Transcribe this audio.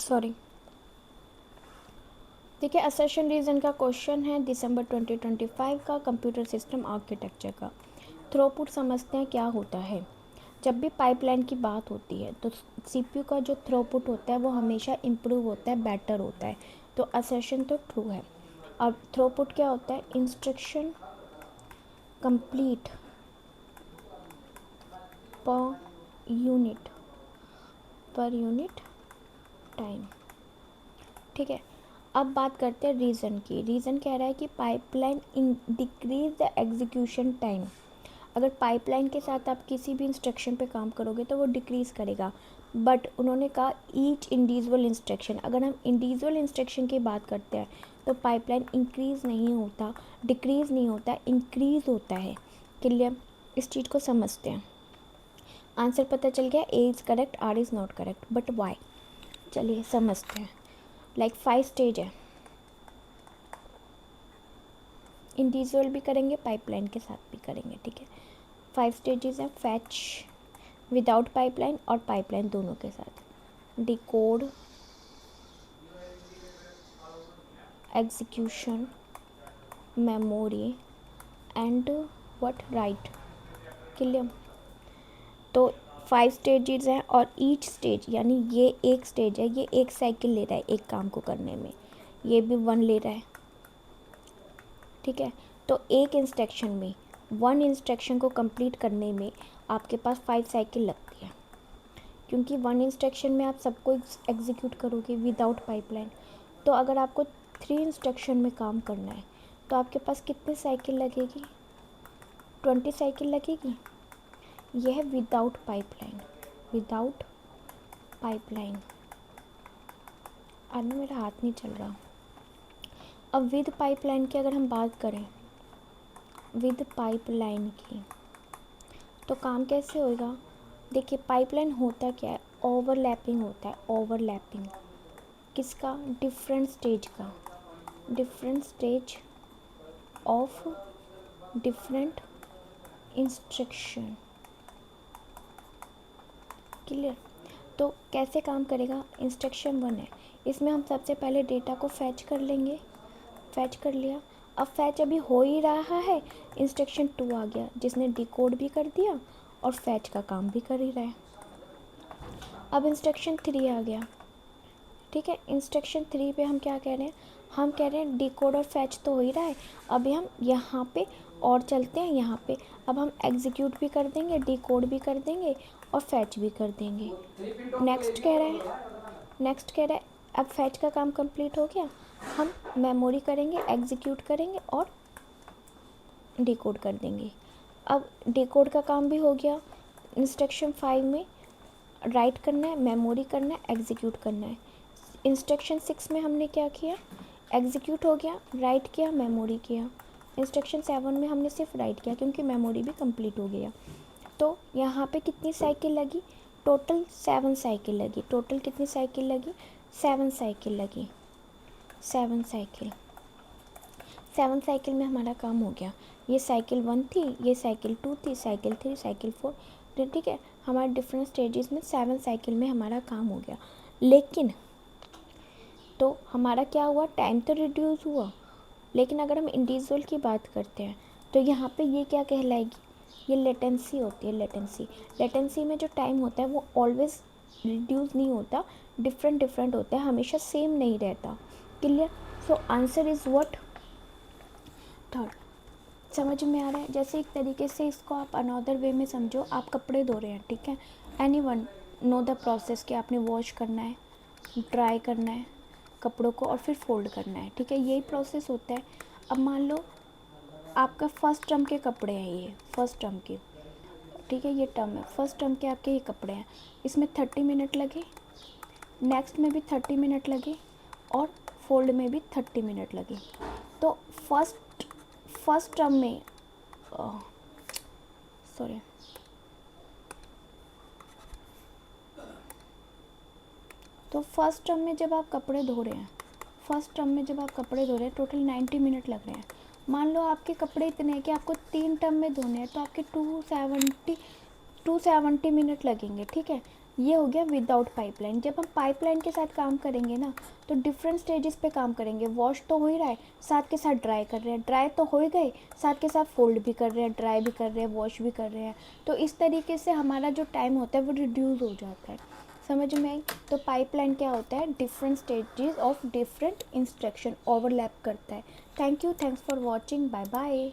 Sorry. देखिए, assertion reason का question है दिसंबर 2025 का, कंप्यूटर सिस्टम आर्किटेक्चर का। थ्रूपुट समझते हैं क्या होता है। जब भी पाइपलाइन की बात होती है तो सीपीयू का जो थ्रूपुट होता है वो हमेशा इम्प्रूव होता है, बेटर होता है। तो असर्शन तो ट्रू है। अब थ्रूपुट क्या होता है? Instruction complete per unit time. ठीक है, अब बात करते हैं रीज़न की। रीज़न कह रहा है कि pipeline decrease the execution time. अगर पाइपलाइन के साथ आप किसी भी इंस्ट्रक्शन पे काम करोगे तो वो डिक्रीज़ करेगा। बट उन्होंने कहा ईच इंडिविजुअल इंस्ट्रक्शन, अगर हम इंडिविजुअल इंस्ट्रक्शन की बात करते हैं तो पाइपलाइन इंक्रीज़ नहीं होता, डिक्रीज़ नहीं होता, इंक्रीज़ होता है। क्लियर? इस चीज़ को समझते हैं। आंसर पता चल गया, A is correct, R is not correct, but why? चलिए समझते हैं। लाइक 5 स्टेज है, इंडिविजुअल भी करेंगे, पाइपलाइन के साथ भी करेंगे। ठीक है, 5 स्टेजेस हैं, फैच, विदाउट पाइपलाइन और पाइपलाइन दोनों के साथ, decode, execution, memory and what, right. Clear? तो 5 स्टेजेस हैं और ईच स्टेज यानी ये एक स्टेज है, ये एक साइकिल ले रहा है एक काम को करने में, ये भी 1 ले रहा है। ठीक है, तो एक इंस्ट्रक्शन में 1 इंस्ट्रक्शन को कंप्लीट करने में आपके पास 5 साइकिल लगती है, क्योंकि 1 इंस्ट्रक्शन में आप सबको एग्जीक्यूट करोगे विदाउट पाइपलाइन। तो अगर आपको 3 इंस्ट्रक्शन में काम करना है तो आपके पास कितने साइकिल लगेगी? 20 साइकिल लगेगी। यह है विदाउट पाइपलाइन, विदाउट पाइपलाइन। आज मेरा हाथ नहीं चल रहा। अब विद पाइपलाइन की अगर हम बात करें, विद पाइपलाइन की, तो काम कैसे होएगा? देखिए, पाइपलाइन होता क्या है? ओवरलैपिंग होता है, ओवरलैपिंग किसका? डिफरेंट स्टेज का, different stage of different instruction. Clear? तो कैसे काम करेगा? इंस्ट्रक्शन 1 है, इसमें हम सबसे पहले डेटा को फैच कर लेंगे, फैच कर लिया। अब फैच अभी हो ही रहा है, इंस्ट्रक्शन 2 आ गया जिसने डिकोड भी कर दिया और फैच का काम भी कर ही रहा है। अब इंस्ट्रक्शन 3 आ गया। ठीक है, इंस्ट्रक्शन 3 पे हम क्या कह रहे हैं? हम कह रहे हैं डिकोड और फैच तो हो ही रहा है, अभी हम यहाँ पे और चलते हैं, यहाँ पे अब हम एग्जीक्यूट भी कर देंगे, डिकोड भी कर देंगे और फैच भी कर देंगे। नेक्स्ट कह रहा है, अब फैच का काम कंप्लीट हो गया, हम मेमोरी करेंगे, एग्जीक्यूट करेंगे और डिकोड कर देंगे। अब डिकोड का काम भी हो गया, इंस्ट्रक्शन 5 में राइट करना है, मेमोरी करना है, एग्जीक्यूट करना है। इंस्ट्रक्शन 6 में हमने क्या किया? एग्जीक्यूट हो गया, राइट किया, मेमोरी किया। इंस्ट्रक्शन 7 में हमने सिर्फ राइट किया क्योंकि मेमोरी भी कंप्लीट हो गया। तो यहाँ पे कितनी साइकिल लगी? टोटल 7 साइकिल लगी। टोटल कितनी साइकिल लगी? 7 साइकिल लगी। 7 साइकिल, 7 साइकिल में हमारा काम हो गया। ये साइकिल 1 थी, ये साइकिल 2 थी, साइकिल 3, साइकिल 4। ठीक है, हमारे डिफरेंट स्टेजेस में 7 साइकिल में हमारा काम हो गया। लेकिन तो हमारा क्या हुआ? टाइम तो रिड्यूस हुआ। लेकिन अगर हम इंडिविजुअल की बात करते हैं तो यहाँ पे ये क्या कहलाएगी? ये लेटेंसी होती है, लेटेंसी। लेटेंसी में जो टाइम होता है वो ऑलवेज रिड्यूस नहीं होता, डिफरेंट होता है, हमेशा सेम नहीं रहता। Clear? So answer is what? Third. समझ में आ रहा है? जैसे एक तरीके से इसको आप अनदर वे में समझो, आप कपड़े धो रहे हैं, ठीक है, एनीवन नो द प्रोसेस कि आपने वॉश करना है, ड्राई करना है कपड़ों को और फिर फोल्ड करना है। ठीक है, यही प्रोसेस होता है। अब मान लो आपका फर्स्ट टर्म के कपड़े हैं, ये फर्स्ट टर्म के, ठीक है, ये टर्म है, फर्स्ट टर्म के आपके ये कपड़े हैं, इसमें 30 मिनट लगे, नेक्स्ट में भी 30 मिनट लगे और फोल्ड में भी 30 मिनट लगे। तो फर्स्ट टर्म में सॉरी, तो फर्स्ट टर्म में जब आप कपड़े धो रहे हैं, टोटल 90 मिनट लग रहे हैं। मान लो आपके कपड़े इतने हैं कि आपको 3 टर्म में धोने हैं, तो आपके 270 मिनट लगेंगे। ठीक है, ये हो गया विदाउट पाइपलाइन। जब हम पाइपलाइन के साथ काम करेंगे ना तो डिफरेंट स्टेजेस पे काम करेंगे। वॉश तो हो ही रहा है, साथ के साथ ड्राई कर रहे हैं, ड्राई तो हो ही गए, साथ के साथ फोल्ड भी कर रहे हैं, ड्राई भी कर रहे हैं, वॉश भी कर रहे हैं। तो इस तरीके से हमारा जो टाइम होता है वो रिड्यूस हो जाता है। समझ में आई? तो पाइपलाइन क्या होता है, different stages of different instruction overlap करता है। Thank you, thanks for watching, bye bye.